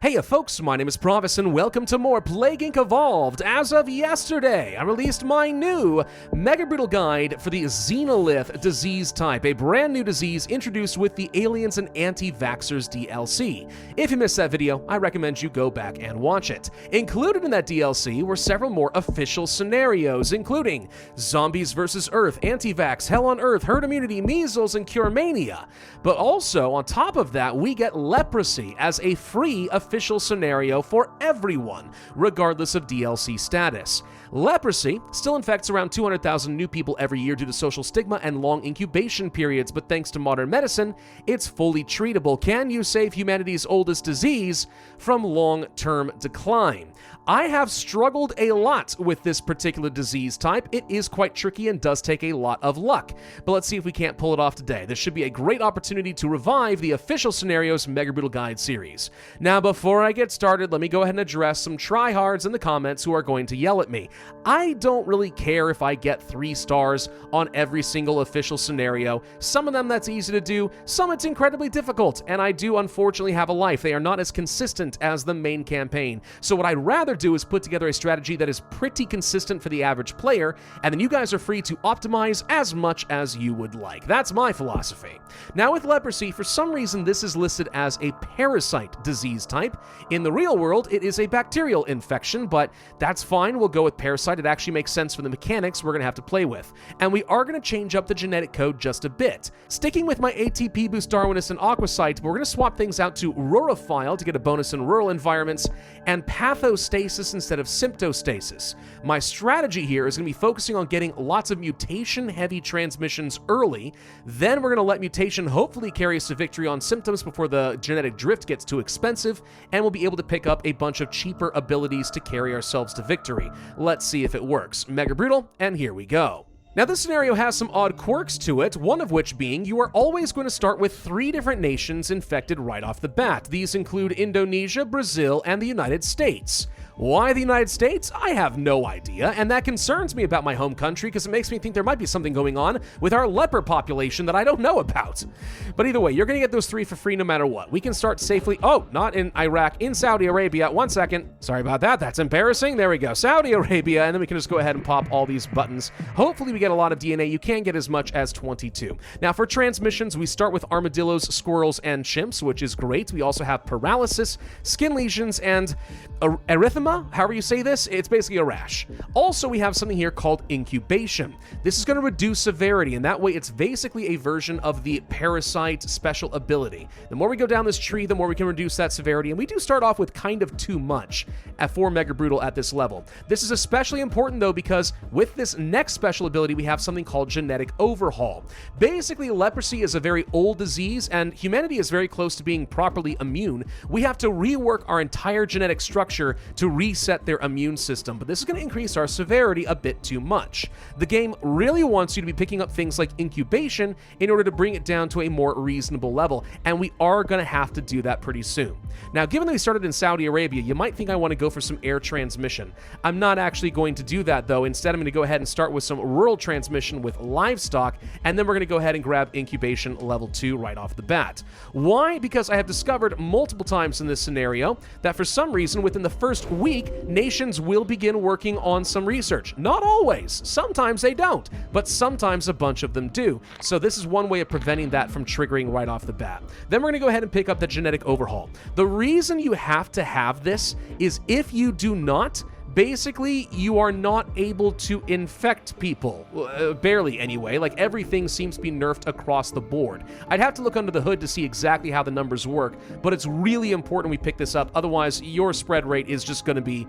Hey folks, my name is Pravus and welcome to more Plague Inc. Evolved. As of yesterday, I released my new Mega Brutal Guide for the Xenolith disease type, a brand new disease introduced with the Aliens and Anti-Vaxxers DLC. If you missed that video, I recommend you go back and watch it. Included in that DLC were several more official scenarios, including Zombies vs. Earth, Anti-Vax, Hell on Earth, Herd Immunity, Measles, and Cure Mania. But also, on top of that, we get Leprosy as a free official scenario for everyone, regardless of DLC status. Leprosy still infects around 200,000 new people every year due to social stigma and long incubation periods, but thanks to modern medicine, it's fully treatable. Can you save humanity's oldest disease from long-term decline? I have struggled a lot with this particular disease type. It is quite tricky and does take a lot of luck, but let's see if we can't pull it off today. This should be a great opportunity to revive the official scenarios Mega Brutal Guide series. Now, before I get started, let me go ahead and address some tryhards in the comments who are going to yell at me. I don't really care if I get 3 stars on every single official scenario. Some of them that's easy to do, some it's incredibly difficult, and I do unfortunately have a life. They are not as consistent as the main campaign. So what I'd rather do is put together a strategy that is pretty consistent for the average player, and then you guys are free to optimize as much as you would like. That's my philosophy. Now with Leprosy, for some reason this is listed as a parasite disease type. In the real world, it is a bacterial infection, but that's fine. We'll go with parasite. It actually makes sense for the mechanics we're going to have to play with. And we are going to change up the genetic code just a bit. Sticking with my ATP boost Darwinist and Aquasite, we're going to swap things out to Rurophile to get a bonus in rural environments, and Pathostasis instead of Symptostasis. My strategy here is going to be focusing on getting lots of mutation-heavy transmissions early, then we're going to let mutation hopefully carry us to victory on symptoms before the genetic drift gets too expensive, and we'll be able to pick up a bunch of cheaper abilities to carry ourselves to victory. Let's see if it works. Mega Brutal, and here we go. Now, this scenario has some odd quirks to it, one of which being you are always going to start with 3 different nations infected right off the bat. These include Indonesia, Brazil, and the United States. Why the United States? I have no idea, and that concerns me about my home country because it makes me think there might be something going on with our leper population that I don't know about. But either way, you're going to get those 3 for free no matter what. We can start safely. Oh, not in Iraq, in Saudi Arabia. 1 second. Sorry about that. That's embarrassing. There we go. Saudi Arabia, and then we can just go ahead and pop all these buttons. Hopefully we get a lot of DNA. You can get as much as 22. Now for transmissions, we start with armadillos, squirrels, and chimps, which is great. We also have paralysis, skin lesions, and erythema. However you say this, it's basically a rash. Also, we have something here called incubation. This is going to reduce severity, and that way it's basically a version of the parasite special ability. The more we go down this tree, the more we can reduce that severity, and we do start off with kind of too much for Mega Brutal at this level. This is especially important, though, because with this next special ability, we have something called genetic overhaul. Basically, leprosy is a very old disease, and humanity is very close to being properly immune. We have to rework our entire genetic structure to reset their immune system, but this is going to increase our severity a bit too much. The game really wants you to be picking up things like incubation in order to bring it down to a more reasonable level, and we are going to have to do that pretty soon. Now, given that we started in Saudi Arabia, you might think I want to go for some air transmission. I'm not actually going to do that, though. Instead, I'm going to go ahead and start with some rural transmission with livestock, and then we're going to go ahead and grab incubation level 2 right off the bat. Why? Because I have discovered multiple times in this scenario that for some reason, within the first week, nations will begin working on some research. Not always. Sometimes they don't, but sometimes a bunch of them do. So this is one way of preventing that from triggering right off the bat. Then we're going to go ahead and pick up the genetic overhaul. The reason you have to have this is if you do not, basically, you are not able to infect people. Barely, anyway. Like, everything seems to be nerfed across the board. I'd have to look under the hood to see exactly how the numbers work, but it's really important we pick this up. Otherwise, your spread rate is just going to be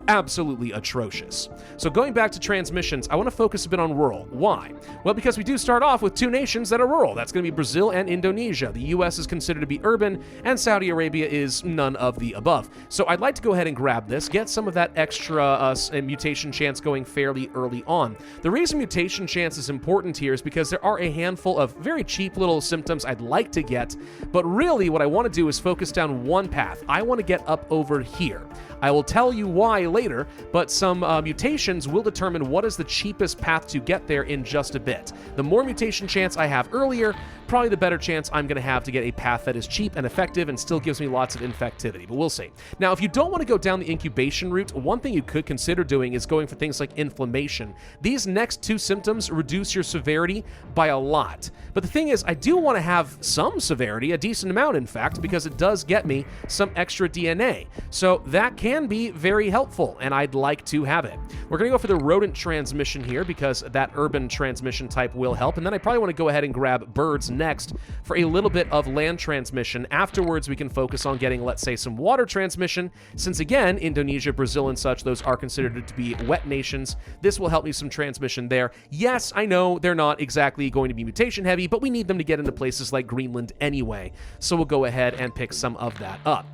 absolutely atrocious. So going back to transmissions, I want to focus a bit on rural. Why? Well, because we do start off with 2 nations that are rural. That's going to be Brazil and Indonesia. The US is considered to be urban, and Saudi Arabia is none of the above. So I'd like to go ahead and grab this, get some of that extra mutation chance going fairly early on. The reason mutation chance is important here is because there are a handful of very cheap little symptoms I'd like to get, but really what I want to do is focus down one path. I want to get up over here. I will tell you why later, but some mutations will determine what is the cheapest path to get there in just a bit. The more mutation chance I have earlier, probably the better chance I'm going to have to get a path that is cheap and effective and still gives me lots of infectivity, but we'll see. Now, if you don't want to go down the incubation route, one thing you could consider doing is going for things like inflammation. These next two symptoms reduce your severity by a lot. But the thing is, I do want to have some severity, a decent amount in fact, because it does get me some extra DNA. So that can be very helpful, and I'd like to have it. We're going to go for the rodent transmission here because that urban transmission type will help, and then I probably want to go ahead and grab birds next for a little bit of land transmission. Afterwards, we can focus on getting, let's say, some water transmission, since again, Indonesia, Brazil, and such, those are considered to be wet nations. This will help me some transmission there. Yes, I know they're not exactly going to be mutation heavy, but we need them to get into places like Greenland anyway, so we'll go ahead and pick some of that up.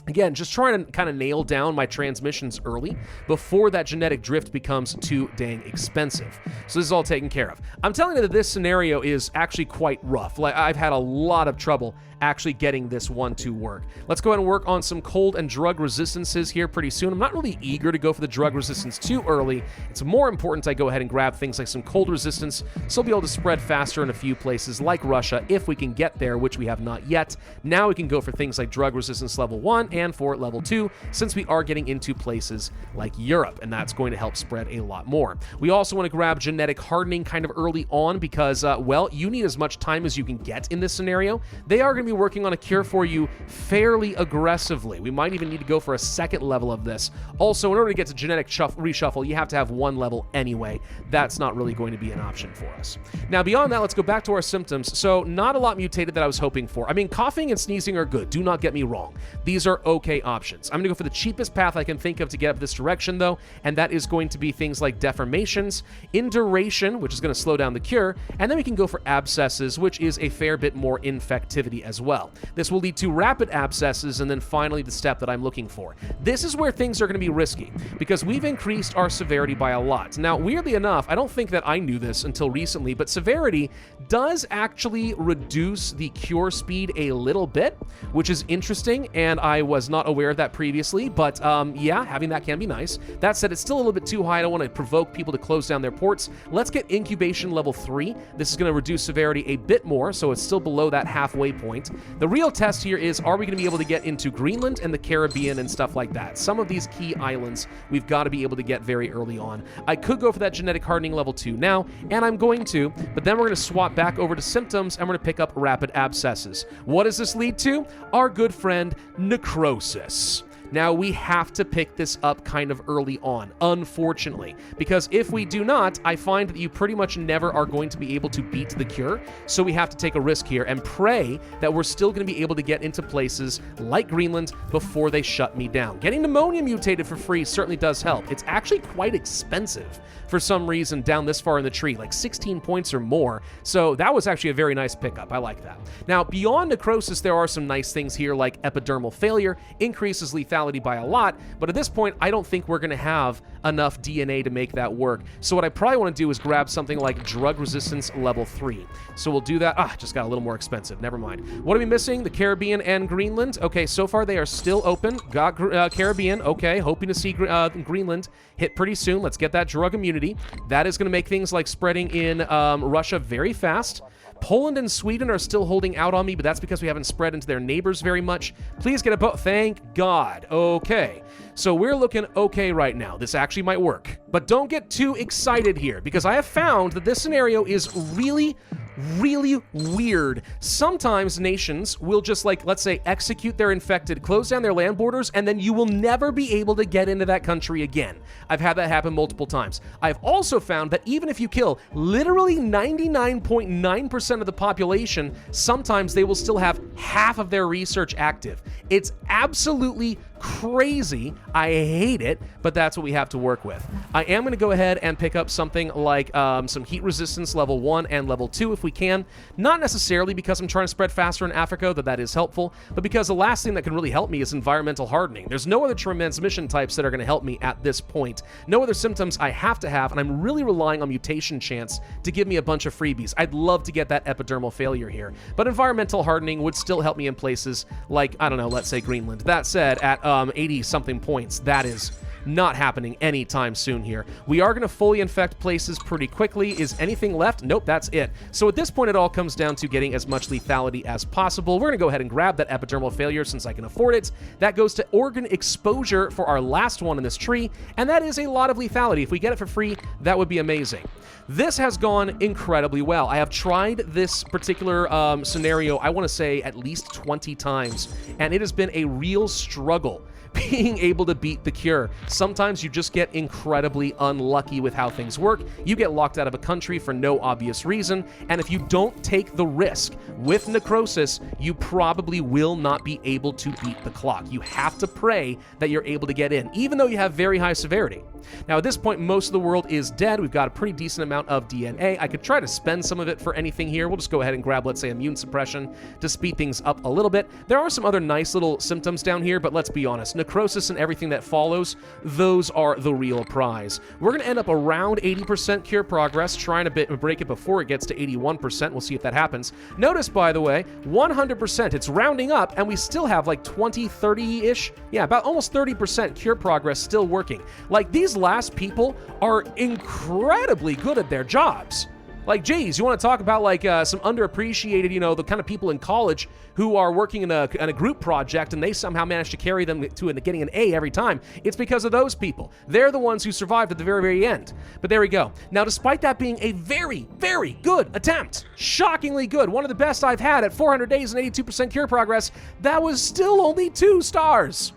Again, just trying to kind of nail down my transmissions early before that genetic drift becomes too dang expensive. So this is all taken care of. I'm telling you that this scenario is actually quite rough. Like, I've had a lot of trouble actually getting this one to work. Let's go ahead and work on some cold and drug resistances here pretty soon. I'm not really eager to go for the drug resistance too early. It's more important I go ahead and grab things like some cold resistance, so we'll be able to spread faster in a few places like Russia if we can get there, which we have not yet. Now we can go for things like drug resistance level 1 and for level 2, since we are getting into places like Europe, and that's going to help spread a lot more. We also want to grab genetic hardening kind of early on because, well, you need as much time as you can get in this scenario. They are going to be working on a cure for you fairly aggressively. We might even need to go for a second level of this. Also, in order to get to genetic reshuffle, you have to have one level anyway. That's not really going to be an option for us. Now, beyond that, let's go back to our symptoms. So, not a lot mutated that I was hoping for. I mean, coughing and sneezing are good. Do not get me wrong. These are okay options. I'm going to go for the cheapest path I can think of to get up this direction, though, and that is going to be things like deformations, induration, which is going to slow down the cure, and then we can go for abscesses, which is a fair bit more infectivity as well. This will lead to rapid abscesses, and then finally the step that I'm looking for. This is where things are going to be risky, because we've increased our severity by a lot. Now, weirdly enough, I don't think that I knew this until recently, but severity does actually reduce the cure speed a little bit, which is interesting, and I was not aware of that previously, but yeah, having that can be nice. That said, it's still a little bit too high. I don't want to provoke people to close down their ports. Let's get incubation level 3. This is going to reduce severity a bit more, so it's still below that halfway point. The real test here is, are we going to be able to get into Greenland and the Caribbean and stuff like that? Some of these key islands we've got to be able to get very early on. I could go for that genetic hardening level 2 now, and I'm going to, but then we're going to swap back over to symptoms, and we're going to pick up rapid abscesses. What does this lead to? Our good friend, necrosis. Now, we have to pick this up kind of early on, unfortunately, because if we do not, I find that you pretty much never are going to be able to beat the cure, so we have to take a risk here and pray that we're still going to be able to get into places like Greenland before they shut me down. Getting pneumonia mutated for free certainly does help. It's actually quite expensive for some reason down this far in the tree, like 16 points or more, so that was actually a very nice pickup. I like that. Now, beyond necrosis, there are some nice things here like epidermal failure, increases lethality by a lot, but at this point, I don't think we're going to have enough DNA to make that work. So what I probably want to do is grab something like drug resistance level 3. So we'll do that. Just got a little more expensive. Never mind. What are we missing? The Caribbean and Greenland. Okay, so far they are still open. Got Caribbean. Okay, hoping to see Greenland hit pretty soon. Let's get that drug immunity. That is going to make things like spreading in Russia very fast. Poland and Sweden are still holding out on me, but that's because we haven't spread into their neighbors very much. Please get a boat. Thank God. Okay. So we're looking okay right now. This actually might work. But don't get too excited here, because I have found that this scenario is really weird. Sometimes nations will just, like, let's say, execute their infected, close down their land borders, and then you will never be able to get into that country again. I've had that happen multiple times. I've also found that even if you kill literally 99.9% of the population, sometimes they will still have half of their research active. It's absolutely crazy. I hate it, but that's what we have to work with. I am going to go ahead and pick up something like some heat resistance level 1 and level 2 if we can. Not necessarily because I'm trying to spread faster in Africa, though that is helpful, but because the last thing that can really help me is environmental hardening. There's no other transmission types that are going to help me at this point. No other symptoms I have to have, and I'm really relying on mutation chance to give me a bunch of freebies. I'd love to get that epidermal failure here, but environmental hardening would still help me in places like, I don't know, let's say Greenland. That said, at 80-something points, that is Not happening anytime soon here. We are going to fully infect places pretty quickly. Is anything left? Nope, that's it. So at this point, it all comes down to getting as much lethality as possible. We're going to go ahead and grab that epidermal failure since I can afford it. That goes to organ exposure for our last one in this tree, and that is a lot of lethality. If we get it for free, that would be amazing. This has gone incredibly well. I have tried this particular scenario, I want to say, at least 20 times, and it has been a real struggle being able to beat the cure. Sometimes you just get incredibly unlucky with how things work. You get locked out of a country for no obvious reason, and if you don't take the risk with necrosis, you probably will not be able to beat the clock. You have to pray that you're able to get in, even though you have very high severity. Now, at this point, most of the world is dead. We've got a pretty decent amount of DNA. I could try to spend some of it for anything here. We'll just go ahead and grab, let's say, immune suppression to speed things up a little bit. There are some other nice little symptoms down here, but let's be honest. Necrosis and everything that follows, those are the real prize. We're going to end up around 80% cure progress, trying to break it before it gets to 81%. We'll see if that happens. Notice, by the way, 100%. It's rounding up, and we still have like 20, 30-ish. Yeah, about almost 30% cure progress still working. Like, these last people are incredibly good at their jobs. Like, geez, you want to talk about like some underappreciated, you know, the kind of people in college who are working in a group project and they somehow manage to carry them to getting an A every time. It's because of those people. They're the ones who survived at the very, very end. But there we go. Now, despite that being a very, very good attempt, shockingly good, one of the best I've had at 400 days and 82% cure progress, that was still only 2 stars.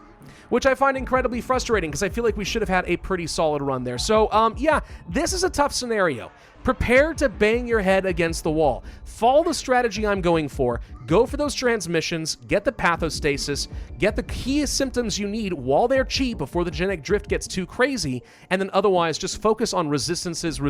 Which I find incredibly frustrating because I feel like we should have had a pretty solid run there. So, yeah, this is a tough scenario. Prepare to bang your head against the wall. Follow the strategy I'm going for. Go for those transmissions, get the pathostasis, get the key symptoms you need while they're cheap before the genetic drift gets too crazy, and then otherwise just focus on resistances.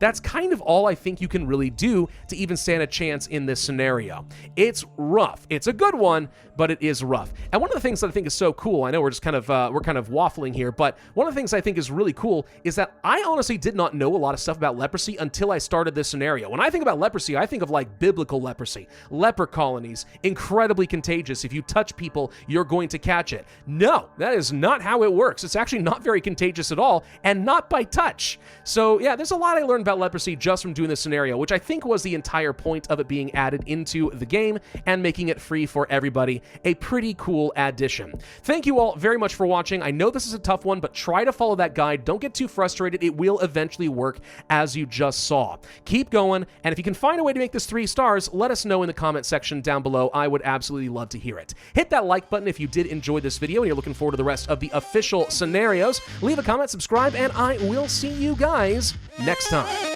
That's kind of all I think you can really do to even stand a chance in this scenario. It's rough. It's a good one, but it is rough. And one of the things that I think is so cool, I know we're just kind of waffling here, but one of the things I think is really cool is that I honestly did not know a lot of stuff about leprosy until I started this scenario. When I think about leprosy, I think of like biblical leprosy. Leper colonies, incredibly contagious. If you touch people, you're going to catch it. No, that is not how it works. It's actually not very contagious at all, and not by touch. So yeah, there's a lot I learned about leprosy just from doing this scenario, which I think was the entire point of it being added into the game and making it free for everybody. A pretty cool addition. Thank you all very much for watching. I know this is a tough one, but try to follow that guide. Don't get too frustrated. It will eventually work, as you just saw. Keep going, and if you can find a way to make this 3 stars, let us know in the comment section down below. I would absolutely love to hear it. Hit that like button if you did enjoy this video and you're looking forward to the rest of the official scenarios. Leave a comment, subscribe, and I will see you guys next time.